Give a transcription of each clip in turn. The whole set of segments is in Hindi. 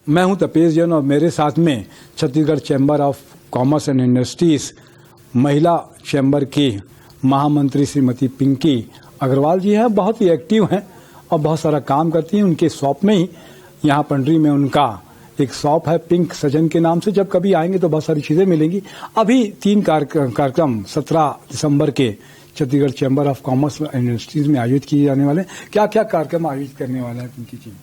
मैं हूं तपेश जैन और मेरे साथ में Chhattisgarh chamber of commerce and industries महिला चैम्बर की महामंत्री श्रीमती पिंकी अग्रवाल जी हैं। बहुत ही एक्टिव हैं और बहुत सारा काम करती हैं। उनके शॉप में ही यहाँ पंडरी में उनका एक शॉप है पिंक सजन के नाम से। जब कभी आएंगे तो बहुत सारी चीजें मिलेंगी। अभी 3 कार्यक्रम 17 दिसंबर के Chhattisgarh chamber of commerce and industries में आयोजित किए जाने वाले हैं। क्या क्या कार्यक्रम आयोजित करने वाला है पिंकी जी?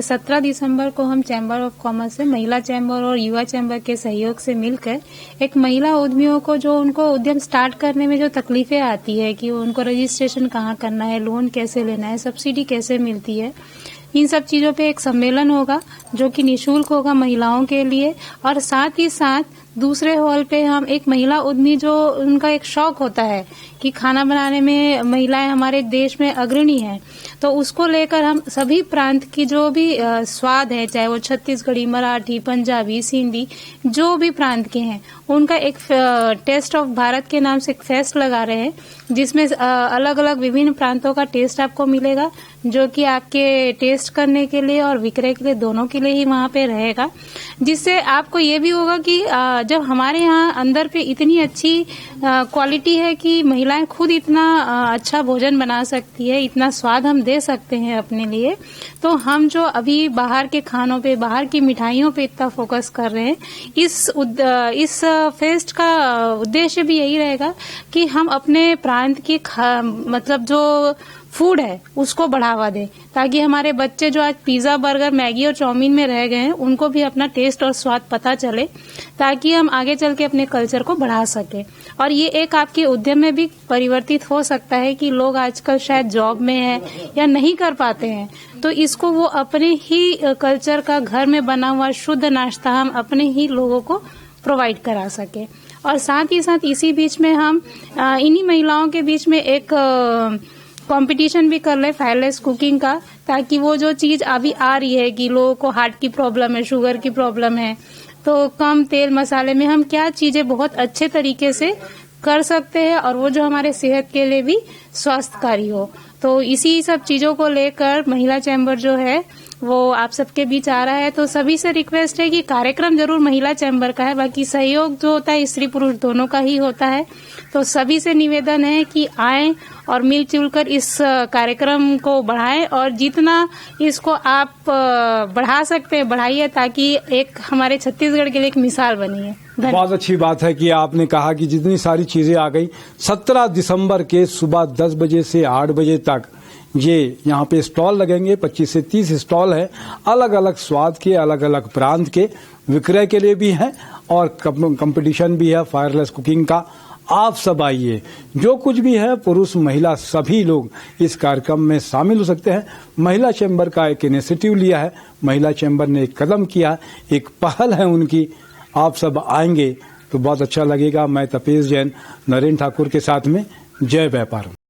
17 दिसंबर को हम चैम्बर ऑफ कॉमर्स से महिला चैम्बर और युवा चैम्बर के सहयोग से मिलकर एक महिला उद्यमियों को जो उनको उद्यम स्टार्ट करने में जो तकलीफें आती है कि उनको रजिस्ट्रेशन कहाँ करना है, लोन कैसे लेना है, सब्सिडी कैसे मिलती है, इन सब चीजों पे एक सम्मेलन होगा जो कि निःशुल्क होगा महिलाओं के लिए। और साथ ही साथ दूसरे हॉल पे हम एक महिला उद्यमी जो उनका एक शौक होता है कि खाना बनाने में महिलाएं हमारे देश में अग्रणी हैं, तो उसको लेकर हम सभी प्रांत की जो भी स्वाद है, चाहे वो छत्तीसगढ़ी, मराठी, पंजाबी, सिंधी, जो भी प्रांत के हैं, उनका एक टेस्ट ऑफ भारत के नाम से एक फेस्ट लगा रहे हैं जिसमें अलग अलग विभिन्न प्रांतों का टेस्ट आपको मिलेगा, जो कि आपके टेस्ट करने के लिए और विक्रय के लिए दोनों के लिए ही वहाँ पे रहेगा। जिससे आपको ये भी होगा कि जब हमारे यहाँ अंदर पे इतनी अच्छी क्वालिटी है कि महिलाएं खुद इतना अच्छा भोजन बना सकती है, इतना स्वाद हम दे सकते हैं अपने लिए, तो हम जो अभी बाहर के खानों पे, बाहर की मिठाइयों पे इतना फोकस कर रहे हैं, इस फेस्ट का उद्देश्य भी यही रहेगा कि हम अपने प्रांत की मतलब जो फूड है उसको बढ़ावा दें, ताकि हमारे बच्चे जो आज पिज्जा, बर्गर, मैगी और चाउमीन में रह गए हैं उनको भी अपना टेस्ट और स्वाद पता चले, ताकि हम आगे चल के अपने कल्चर को बढ़ा सके। और ये एक आपके उद्यम में भी परिवर्तित हो सकता है कि लोग आजकल शायद जॉब में हैं या नहीं कर पाते हैं, तो इसको वो अपने ही कल्चर का घर में बना हुआ शुद्ध नाश्ता हम अपने ही लोगों को प्रोवाइड करा सके। और साथ ही साथ इसी बीच में हम इन्हीं महिलाओं के बीच में एक कंपटीशन भी कर ले फायरलेस कुकिंग का, ताकि वो जो चीज अभी आ रही है कि लोगों को हार्ट की प्रॉब्लम है, शुगर की प्रॉब्लम है, तो कम तेल मसाले में हम क्या चीजें बहुत अच्छे तरीके से कर सकते हैं और वो जो हमारे सेहत के लिए भी स्वास्थ्यकारी हो। तो इसी सब चीजों को लेकर महिला चैम्बर जो है वो आप सबके बीच आ रहा है। तो सभी से रिक्वेस्ट है कि कार्यक्रम जरूर महिला चैम्बर का है, बाकी सहयोग जो होता है स्त्री पुरुष दोनों का ही होता है। तो सभी से निवेदन है कि आएं और मिलजुल कर इस कार्यक्रम को बढ़ाएं और जितना इसको आप बढ़ा सकते हैं बढ़ाइए, ताकि एक हमारे छत्तीसगढ़ के लिए एक मिसाल बनी है। बहुत अच्छी बात है कि आपने कहा कि जितनी सारी चीजें आ गई 17 दिसंबर के सुबह 10 बजे से 8 बजे तक ये यहाँ पे स्टॉल लगेंगे। 25 से 30 स्टॉल है, अलग अलग स्वाद के, अलग अलग प्रांत के, विक्रय के लिए भी हैं और कंपटीशन भी है फायरलेस कुकिंग का। आप सब आइए, जो कुछ भी है पुरुष महिला सभी लोग इस कार्यक्रम में शामिल हो सकते हैं। महिला चैम्बर का एक इनिशिएटिव लिया है, महिला चैम्बर ने एक कदम किया, एक पहल है उनकी। आप सब आएंगे तो बहुत अच्छा लगेगा। मैं तपेश जैन नरेंद्र ठाकुर के साथ में जय व्यापार।